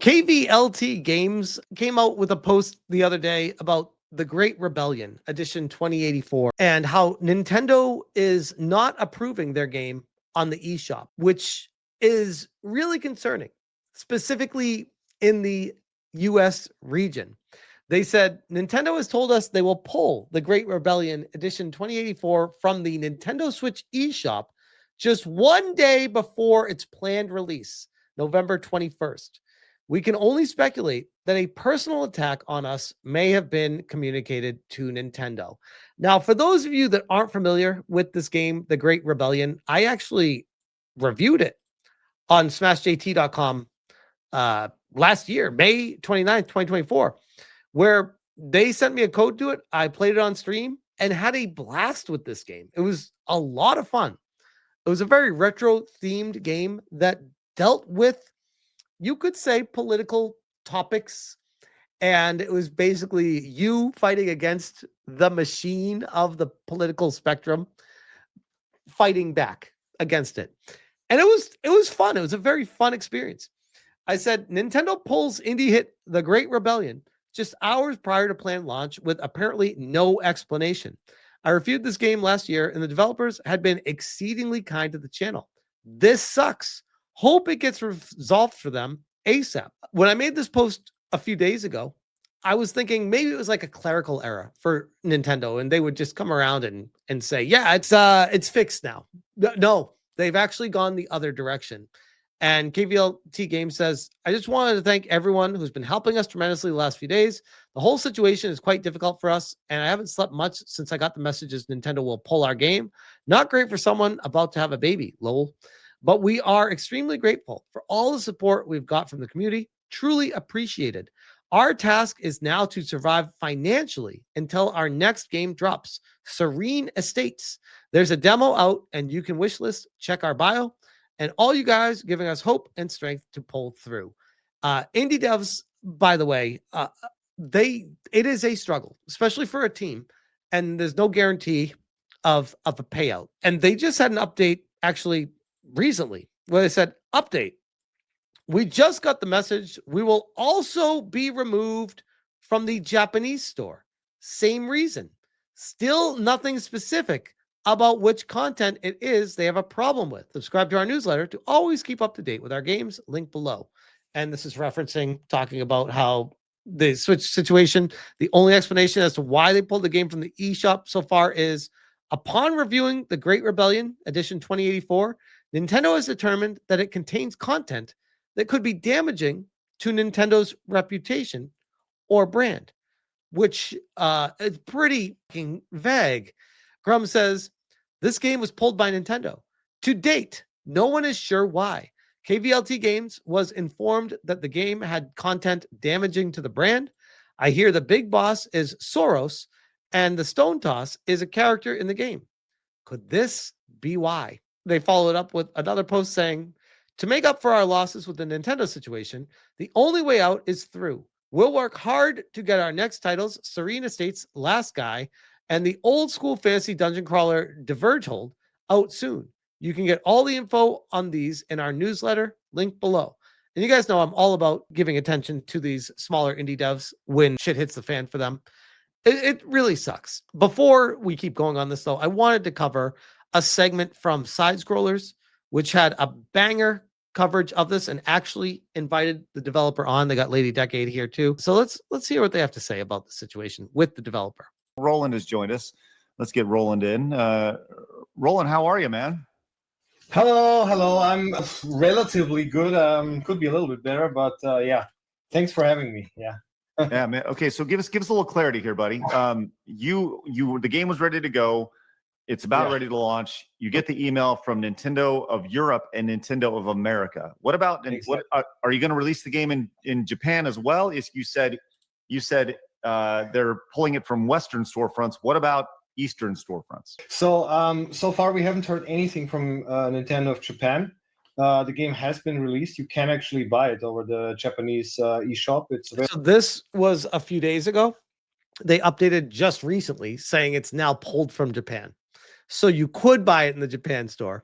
KVLT Games came out with a post the other day about the Great Rebellion Edition 2084 and how Nintendo is not approving their game on the eShop, which is really concerning, specifically in the US region. They said Nintendo has told us they will pull the Great Rebellion Edition 2084 from the Nintendo Switch eShop just one day before its planned release, November 21st. We can only speculate that a personal attack on us may have been communicated to Nintendo. Now, for those of you that aren't familiar with this game, The Great Rebellion, I actually reviewed it on smashjt.com last year, May 29th, 2024, where they sent me a code to it. I played it on stream and had a blast with this game. It was a lot of fun. It was a very retro themed game that dealt with, you could say, political topics. And it was basically you fighting against the machine of the political spectrum, fighting back against it. And it was fun. It was a very fun experience. I said, Nintendo pulls indie hit The Great Rebellion just hours prior to planned launch with apparently no explanation. I reviewed this game last year, and the developers had been exceedingly kind to the channel. This sucks. Hope it gets resolved for them ASAP. When I made this post a few days ago, I was thinking maybe it was like a clerical error for Nintendo, and they would just come around and say, yeah, it's fixed now. No, they've actually gone the other direction. And KVLT Game says, I just wanted to thank everyone who's been helping us tremendously the last few days. The whole situation is quite difficult for us, and I haven't slept much since I got the messages Nintendo will pull our game. Not great for someone about to have a baby, lol. But we are extremely grateful for all the support we've got from the community. Truly appreciated. Our task is now to survive financially until our next game drops, Serene Estates. There's a demo out, and you can wishlist, check our bio. And all you guys giving us hope and strength to pull through. Indie devs, by the way, it is a struggle, especially for a team, and there's no guarantee of a payout. And they just had an update actually recently where they said, update. We just got the message. We will also be removed from the Japanese store. Same reason. Still nothing specific about which content it is they have a problem with. Subscribe to our newsletter to always keep up to date with our games. Link below. And this is talking about how the Switch situation, the only explanation as to why they pulled the game from the eShop so far is, upon reviewing The Great Rebellion Edition 2084, Nintendo has determined that it contains content that could be damaging to Nintendo's reputation or brand, which is pretty vague. Grum says, this game was pulled by Nintendo. To date, no one is sure why. KVLT Games was informed that the game had content damaging to the brand. I hear the big boss is SOROS, and the Stone Toss is a character in the game. Could this be why? They followed up with another post saying, to make up for our losses with the Nintendo situation, the only way out is through. We'll work hard to get our next titles, Serene Estates, Last Guy, and the old school fantasy dungeon crawler Diverge Hold out soon. You can get all the info on these in our newsletter, link below. And you guys know I'm all about giving attention to these smaller indie devs when shit hits the fan for them. It really sucks. Before we keep going on this, though, I wanted to cover a segment from Side Scrollers, which had a banger coverage of this and actually invited the developer on. They got Lady Decade here too. So let's hear what they have to say about the situation with the developer. Roland has joined us. Let's get Roland in. Roland, how are you, man? Hello. I'm relatively good. Could be a little bit better, but yeah. Thanks for having me. Yeah. Yeah, man. Okay, so give us a little clarity here, buddy. The game was ready to go. It's about ready to launch. You get the email from Nintendo of Europe and Nintendo of America. What about what are you going to release the game in Japan as well? You said they're pulling it from Western storefronts. What about Eastern storefronts? So far we haven't heard anything from Nintendo of Japan. The game has been released. You can actually buy it over the Japanese eShop. So this was a few days ago. They updated just recently saying it's now pulled from Japan. So you could buy it in the Japan store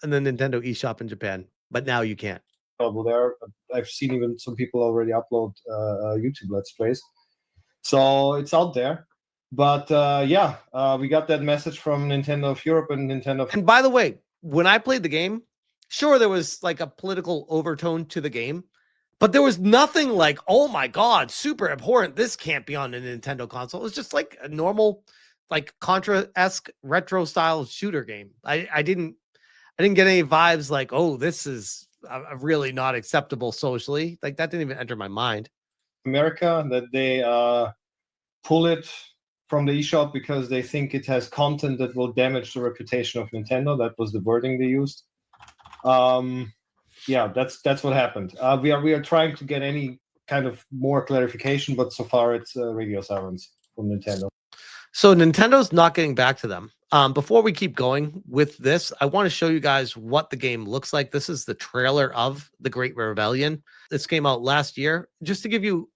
and the Nintendo eShop in Japan, but now you can't. available there. I've seen even some people already upload YouTube Let's Plays. So it's out there. But we got that message from Nintendo of Europe and Nintendo. And by the way, when I played the game, sure, there was like a political overtone to the game, but there was nothing like, oh my God, super abhorrent. This can't be on a Nintendo console. It was just like a normal, like Contra-esque retro style shooter game. I didn't get any vibes like, oh, this is a really not acceptable socially. Like that didn't even enter my mind. America, that they pull it from the eShop because they think it has content that will damage the reputation of Nintendo. That was the wording they used. That's what happened. We are trying to get any kind of more clarification, but so far it's radio silence from Nintendo. So Nintendo's not getting back to them. Before we keep going with this, I want to show you guys what the game looks like. This is the trailer of The Great Rebellion. This came out last year, just to give you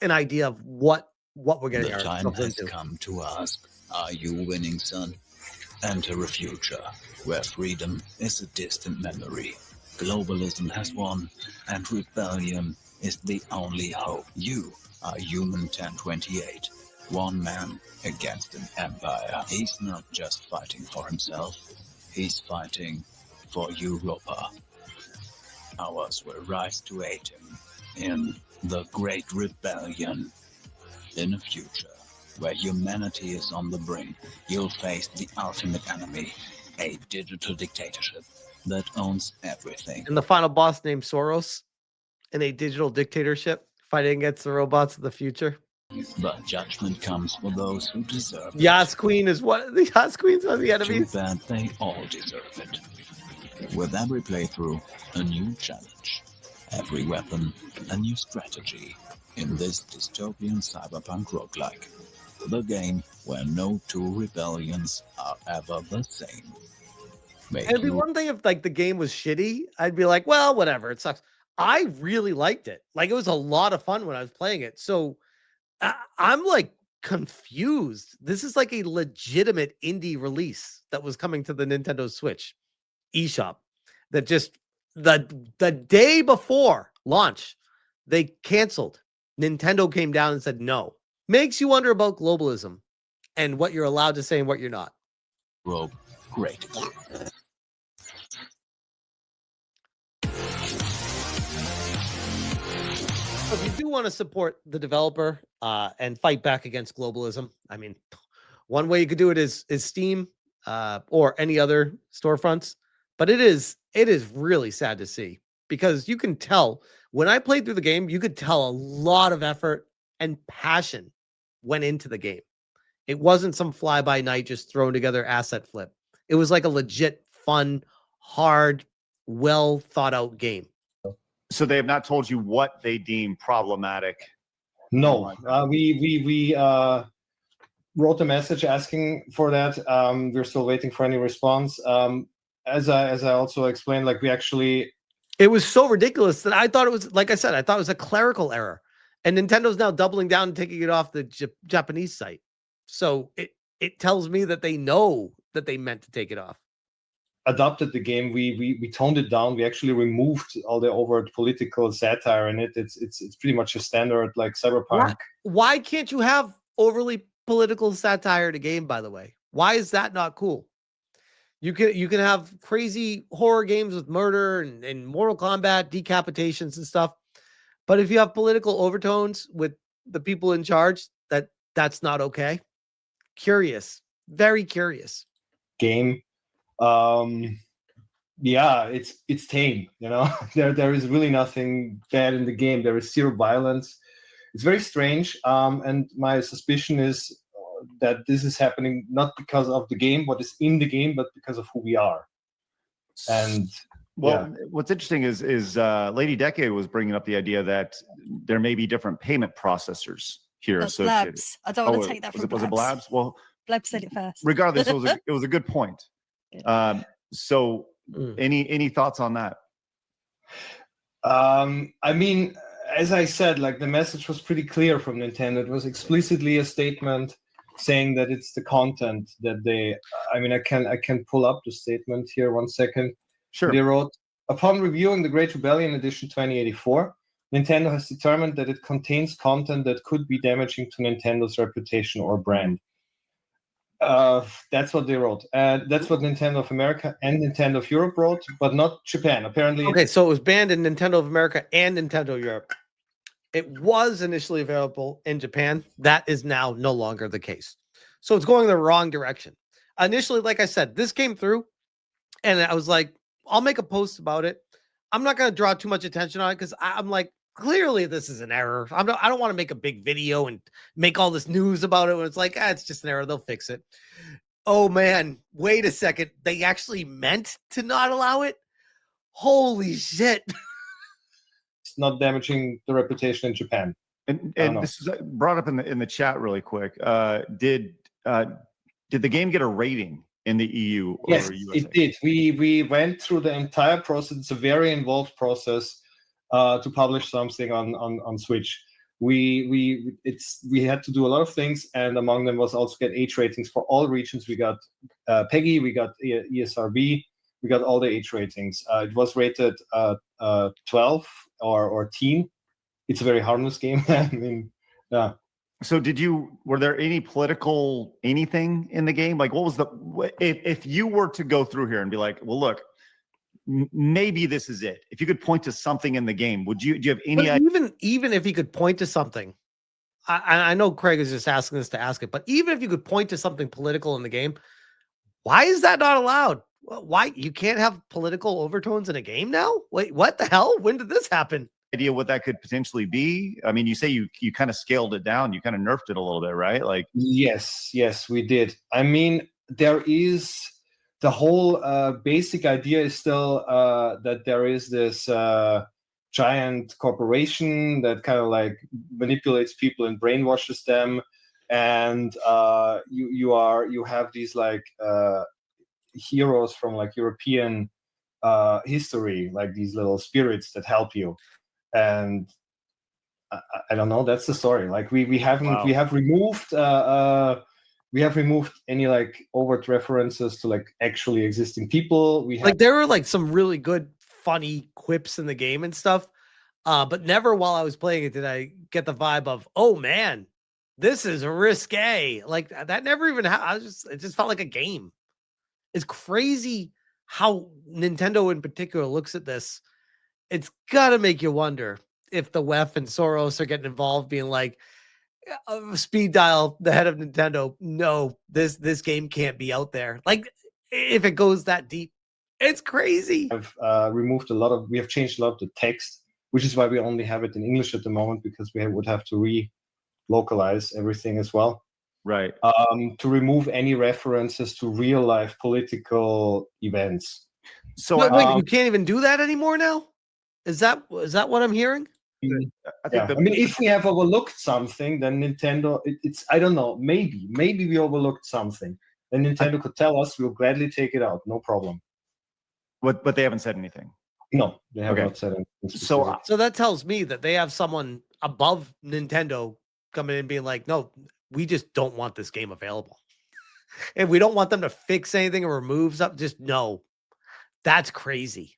an idea of what we're getting. The time has come to ask, are you winning, son? Enter a future where freedom is a distant memory. Globalism has won, and rebellion is the only hope. You are Human 1028, one man against an empire. He's not just fighting for himself, he's fighting for Europa. Ours will rise to aid him in the Great Rebellion. In a future where humanity is on the brink, you'll face the ultimate enemy, a digital dictatorship that owns everything. And the final boss named SOROS in a digital dictatorship fighting against the robots of the future. But judgment comes for those who deserve it. Yas Queen is what the Yas Queen's are the enemies. Too bad they all deserve it. With every playthrough, a new challenge. Every weapon, a new strategy. In this dystopian cyberpunk roguelike, the game where no two rebellions are ever the same. It'd be one thing if like the game was shitty. I'd be like, well, whatever, it sucks. I really liked it. Like it was a lot of fun when I was playing it. So I'm like confused. This is like a legitimate indie release that was coming to the Nintendo Switch eShop that just the day before launch, they canceled. Nintendo came down and said no. Makes you wonder about globalism and what you're allowed to say and what you're not. Rogue, great. If you do want to support the developer and fight back against globalism, I mean, one way you could do it is Steam or any other storefronts. But it is really sad to see because you can tell when I played through the game, you could tell a lot of effort and passion went into the game. It wasn't some fly by night just thrown together asset flip. It was like a legit, fun, hard, well thought out game. So they have not told you what they deem problematic. No, we wrote a message asking for that. We're still waiting for any response. As I also explained, like it was so ridiculous that I thought it was, like I said, I thought it was a clerical error, and Nintendo's now doubling down and taking it off the Japanese site. So it tells me that they know that they meant to take it off. Adopted the game, we toned it down. We actually removed all the overt political satire in it. It's pretty much a standard like cyberpunk. Why can't you have overly political satire in a game? By the way, why is that not cool? You can have crazy horror games with murder and Mortal Kombat decapitations and stuff, but if you have political overtones with the people in charge, that's not okay. Curious, very curious. Game. It's tame, you know. there is really nothing bad in the game. There is zero violence. It's very strange, and my suspicion is that this is happening not because of the game, what is in the game, but because of who we are. And what's interesting is Lady Decade was bringing up the idea that there may be different payment processors here associated. Blabs. I don't want to take that from was it Blabs? Well, Blabs said it first. Regardless, it was a good point. So any thoughts on that? I mean, as I said, like the message was pretty clear from Nintendo. It was explicitly a statement saying that it's the content that they. I mean, I can pull up the statement here. 1 second. Sure. They wrote, Upon reviewing the Great Rebellion Edition 2084, Nintendo has determined that it contains content that could be damaging to Nintendo's reputation or brand. That's what they wrote. That's what Nintendo of America and Nintendo of Europe wrote, but not Japan. Apparently, Okay, so it was banned in Nintendo of America and Nintendo Europe. It was initially available in Japan. That is now no longer the case. So it's going the wrong direction. Initially, like I said, this came through and I was like, I'll make a post about it. I'm not going to draw too much attention on it because I'm like, clearly this is an error. I don't want to make a big video and make all this news about it when it's like, it's just an error. They'll fix it. Oh man, wait a second. They actually meant to not allow it? Holy shit. It's not damaging the reputation in Japan. And this is brought up in the chat really quick. Did the game get a rating in the EU or yes, USA? It did. We went through the entire process. It's a very involved process to publish something on Switch. We had to do a lot of things, and among them was also get H ratings for all regions. We got PEGI, we got ESRB, we got all the H ratings. It was rated 12 or teen. It's a very harmless game. I mean, yeah. So were there any political anything in the game? Like, what was if you were to go through here and be like, well, look, maybe this is it. If you could point to something in the game, do you have any idea? Even if he could point to something, I know Craig is just asking us to ask it, but even if you could point to something political in the game, why is that not allowed? Why you can't have political overtones in a game now? Wait, what the hell? When did this happen? Idea what that could potentially be? I mean, you say you kind of scaled it down, you kind of nerfed it a little bit, right? Like, yes, we did. I mean, there is the whole basic idea is still that there is this giant corporation that kind of like manipulates people and brainwashes them, and you have these like heroes from like European history, like these little spirits that help you. And I don't know. That's the story. Like we have removed any like overt references to like actually existing people. Like there were like some really good funny quips in the game and stuff, but never while I was playing it did I get the vibe of, oh man, this is risque. Like that never even happened. It just felt like a game. It's crazy how Nintendo in particular looks at this. It's got to make you wonder if the WEF and SOROS are getting involved, being like, speed dial the head of Nintendo. No, this game can't be out there. Like, if it goes that deep, it's crazy. We have changed a lot of the text, which is why we only have it in English at the moment, because we would have to re-localize everything as well. Right. To remove any references to real life political events. So wait, you can't even do that anymore now? Is that what I'm hearing? I mean, if we have overlooked something, then Nintendo, it's I don't know, maybe we overlooked something. Then Nintendo could tell us, we'll gladly take it out, no problem. But they haven't said anything. No, they have not said anything. So that tells me that they have someone above Nintendo coming in and being like, no, we just don't want this game available. And we don't want them to fix anything or remove stuff. Just no. That's crazy.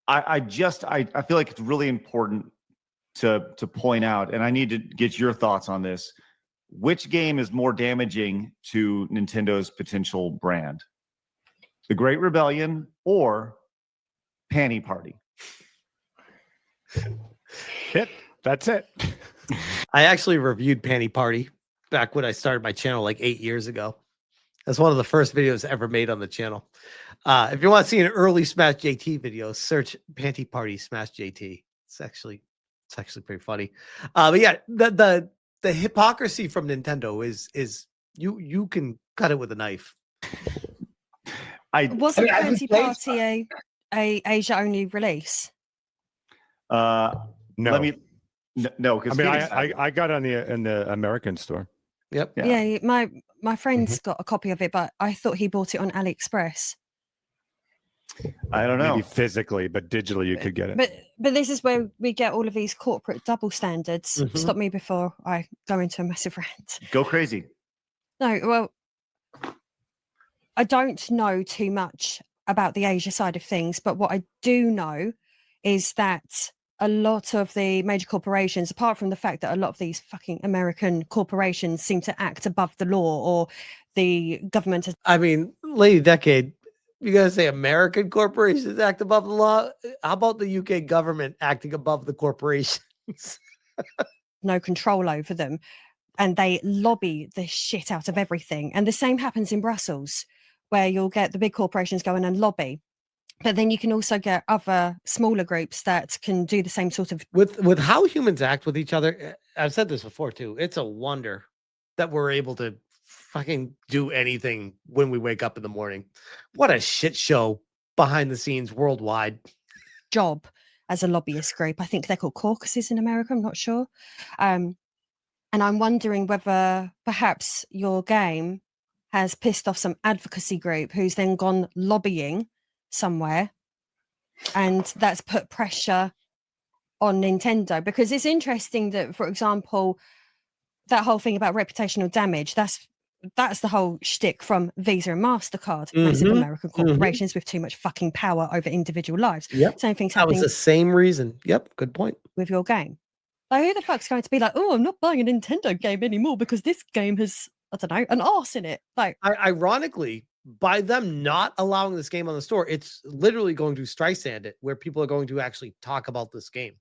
I feel like it's really important to point out, and I need to get your thoughts on this. Which game is more damaging to Nintendo's potential brand? The Great Rebellion or Panty Party? That's it. I actually reviewed Panty Party back when I started my channel like 8 years ago. That's one of the first videos ever made on the channel. If you want to see an early Smash JT video, search Panty Party Smash JT. It's actually pretty funny. But yeah, the hypocrisy from Nintendo is you can cut it with a knife. Wasn't Panty Party a Asia only release? No. No, because I got on in the American store. Yep. Yeah, my friend's got a copy of it, but I thought he bought it on AliExpress. I don't know. Maybe physically, but digitally you could get it. But this is where we get all of these corporate double standards. Mm-hmm. Stop me before I go into a massive rant. Go crazy. No, well, I don't know too much about the Asia side of things, but what I do know is that a lot of the major corporations, apart from the fact that a lot of these fucking American corporations seem to act above the law, or the government has. I mean, Lady Decade, you gotta say American corporations act above the law. How about the UK government acting above the corporations? No control over them, and they lobby the shit out of everything. And the same happens in Brussels, where you'll get the big corporations go in and lobby, but then you can also get other smaller groups that can do the same sort of. With how humans act with each other, I've said this before too. It's a wonder that we're able to fucking do anything when we wake up in the morning. What a shit show behind the scenes worldwide. Job as a lobbyist group. I think they're called caucuses in America. I'm not sure. And I'm wondering whether perhaps your game has pissed off some advocacy group who's then gone lobbying somewhere, and that's put pressure on Nintendo. Because it's interesting that, for example, that whole thing about reputational damage, that's the whole shtick from Visa and MasterCard, massive American corporations with too much fucking power over individual lives. Yep. Same thing's That was happening the same reason. Yep. Good point. with your game. Like, who the fuck's going to be like, oh, I'm not buying a Nintendo game anymore because this game has, I don't know, an arse in it. Like, Ironically, by them not allowing this game on the store, it's literally going to Streisand it, where people are going to actually talk about this game,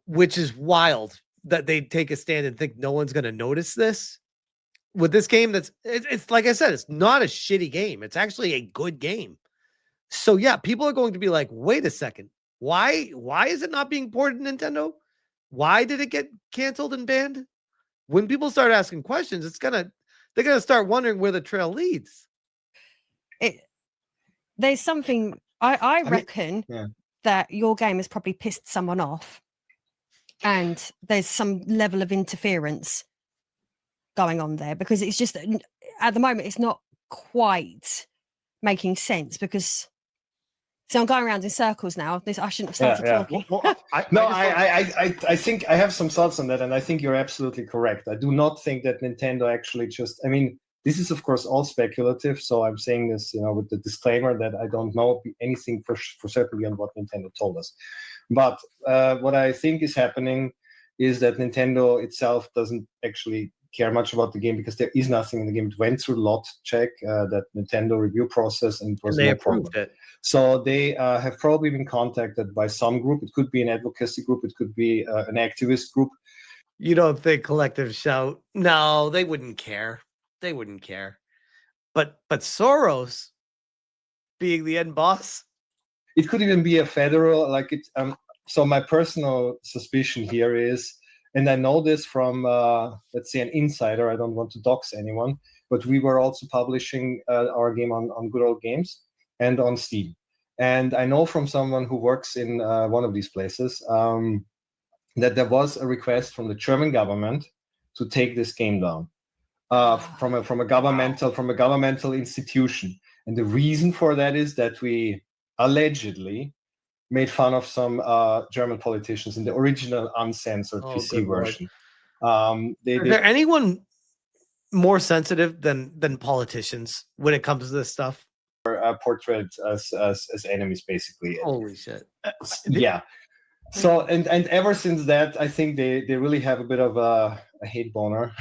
which is wild that they take a stand and think no one's going to notice this. With this game, it's like I said, it's not a shitty game. It's actually a good game. So yeah, people are going to be like, wait a second, why is it not being ported to Nintendo? Why did it get canceled and banned? When people start asking questions, they're gonna start wondering where the trail leads. There's something I reckon that your game has probably pissed someone off, and there's some level of interference going on there, because it's just, at the moment, it's not quite making sense. Because I'm going around in circles now. I shouldn't have started talking. I think I have some thoughts on that, and I think you're absolutely correct. I do not think that Nintendo actually just, I mean, this is of course all speculative, so I'm saying this, with the disclaimer that I don't know anything for certain beyond what Nintendo told us. But what I think is happening is that Nintendo itself doesn't actually care much about the game, because there is nothing in the game. It went through lot check, that Nintendo review process, and it was no problem. It. So they have probably been contacted by some group. It could be an advocacy group. It could be an activist group. You don't think Collective Shout? No, they wouldn't care. They wouldn't care. But SOROS being the end boss. It could even be a federal, like it. So my personal suspicion here is, and I know this from, let's say, an insider. I don't want to dox anyone, but we were also publishing our game on Good Old Games and on Steam. And I know from someone who works in one of these places that there was a request from the German government to take this game down from a governmental institution. And the reason for that is that we allegedly made fun of some German politicians in the original uncensored PC version. Is there anyone more sensitive than politicians when it comes to this stuff? Portrayed as enemies, basically. Holy shit! Yeah. So and ever since that, I think they really have a bit of a hate boner,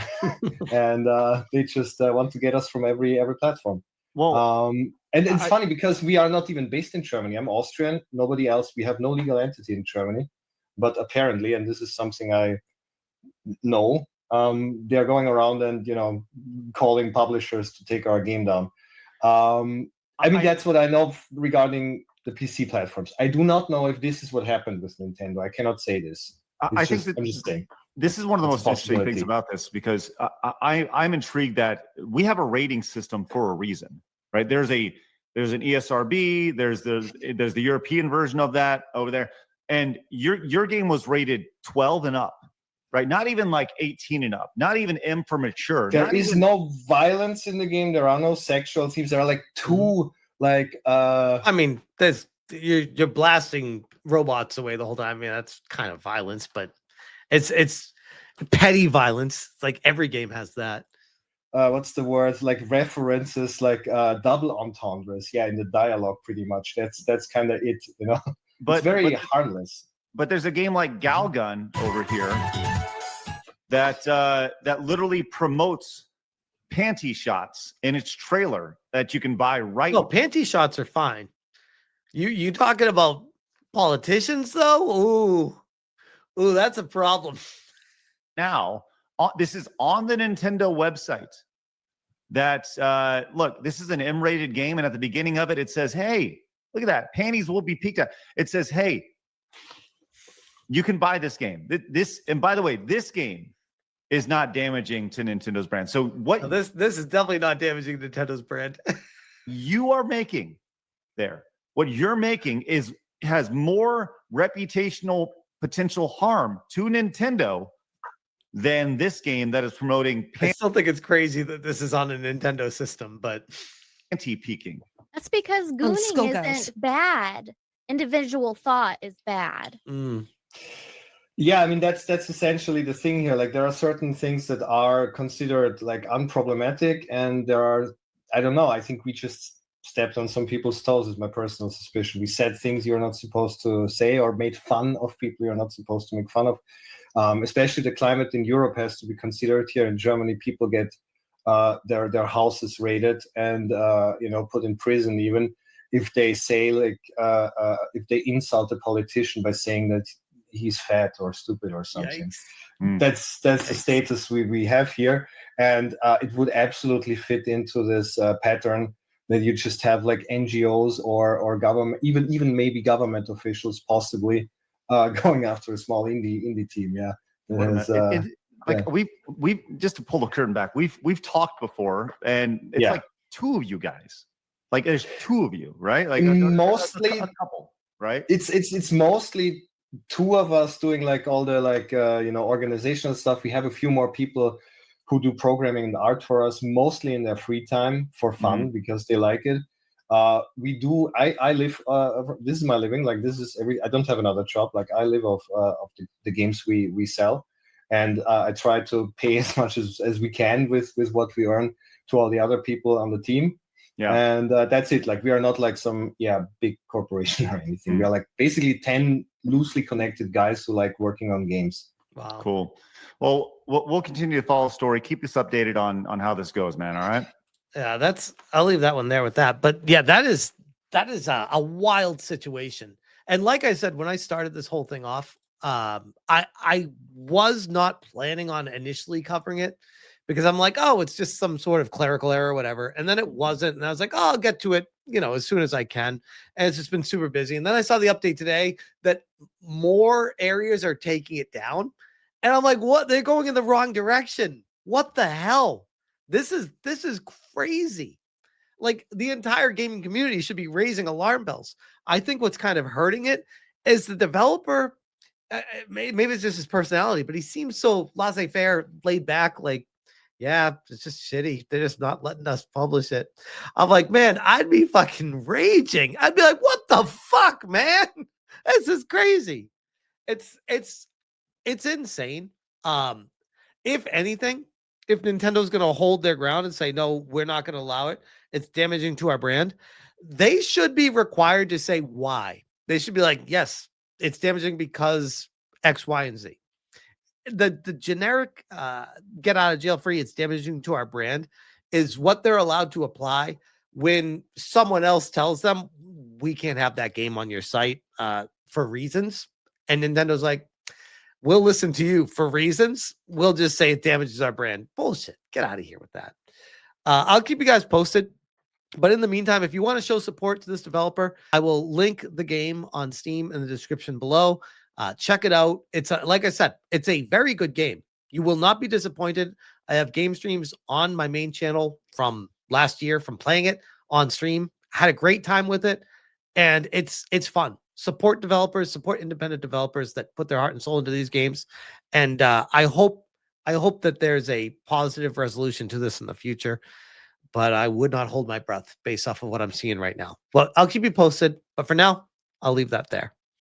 and they just want to get us from every platform. Well, and it's funny because we are not even based in Germany. I'm Austrian. Nobody else. We have no legal entity in Germany, but apparently, and this is something I know, they are going around and calling publishers to take our game down. I mean, that's what I know regarding the PC platforms. I do not know if this is what happened with Nintendo. I cannot say this. I'm just saying. This is one of the most interesting things about this, because I'm intrigued that we have a rating system for a reason, right? There's an ESRB, there's the European version of that over there, and your game was rated 12 and up, right? Not even like 18 and up, not even M for mature. There is no violence in the game. There are no sexual themes. There are like two, I mean, you're blasting robots away the whole time. I mean, that's kind of violence, but it's petty violence. It's like every game has that. what's the word, like references, like double entendres, in the dialogue, pretty much. That's kind of it, you know. It's very harmless. But there's a game like Galgun over here that that literally promotes panty shots in its trailer that you can buy right. No, panty shots are fine. You talking about politicians though? Ooh, that's a problem. Now, this is on the Nintendo website. That look, this is an M-rated game, and at the beginning of it, it says, "Hey, look at that, panties will be peeked at." It says, "Hey, you can buy this game." This, and by the way, this game is not damaging to Nintendo's brand. So what? No, this is definitely not damaging Nintendo's brand. You are making there, what you're making has more reputational potential harm to Nintendo than this game that is promoting I still think it's crazy that this is on a Nintendo system, but panty peeking. That's because gooning isn't bad. Individual thought is bad. Yeah, I mean, that's essentially the thing here. Like, there are certain things that are considered like unproblematic, and there are, I don't know, I think we just stepped on some people's toes, is my personal suspicion. We said things you're not supposed to say, or made fun of people you're not supposed to make fun of. Especially the climate in Europe has to be considered here. In Germany, people get their houses raided and put in prison even if they say if they insult a politician by saying that he's fat or stupid or something. That's the status we have here, and it would absolutely fit into this pattern that you just have like NGOs or government, even maybe government officials possibly going after a small indie team. We've just to pull the curtain back, we've talked before, and it's like two of you guys. Like, there's two of you, right? Like mostly a couple, right? It's mostly two of us doing like all the organizational stuff. We have a few more people who do programming and art for us, mostly in their free time for fun because they like it. We do. I live. This is my living. Like, this is I don't have another job. Like, I live off the games we sell, and I try to pay as much as we can with what we earn to all the other people on the team. Yeah, and that's it. Like, we are not like some big corporation or anything. We are like basically 10 loosely connected guys who like working on games. Wow, cool. Well, we'll continue to follow the story. Keep us updated on how this goes, man. All right. Yeah, I'll leave that one there with that. But yeah, that is a wild situation. And like I said, when I started this whole thing off, I was not planning on initially covering it because I'm like, oh, it's just some sort of clerical error or whatever. And then it wasn't. And I was like, oh, I'll get to it, as soon as I can. And it's just been super busy. And then I saw the update today that more areas are taking it down. And I'm like, what? They're going in the wrong direction. What the hell? This is crazy. Like, the entire gaming community should be raising alarm bells. I think what's kind of hurting it is the developer. Maybe it's just his personality, but he seems so laissez-faire, laid back. Like, yeah, it's just shitty. They're just not letting us publish it. I'm like, man, I'd be fucking raging. I'd be like, what the fuck, man? This is crazy. It's insane. If anything, if Nintendo's going to hold their ground and say, no, we're not going to allow it, it's damaging to our brand, they should be required to say why. They should be like, yes, it's damaging because X, Y, and Z. The generic get out of jail free, it's damaging to our brand, is what they're allowed to apply when someone else tells them we can't have that game on your site for reasons. And Nintendo's like, we'll listen to you for reasons. We'll just say it damages our brand. Bullshit. Get out of here with that. I'll keep you guys posted. But in the meantime, if you want to show support to this developer, I will link the game on Steam in the description below. Check it out. It's like I said, it's a very good game. You will not be disappointed. I have game streams on my main channel from last year from playing it on stream. Had a great time with it, and it's fun. Support developers, support independent developers that put their heart and soul into these games. And I hope that there's a positive resolution to this in the future. But I would not hold my breath based off of what I'm seeing right now. Well, I'll keep you posted. But for now, I'll leave that there.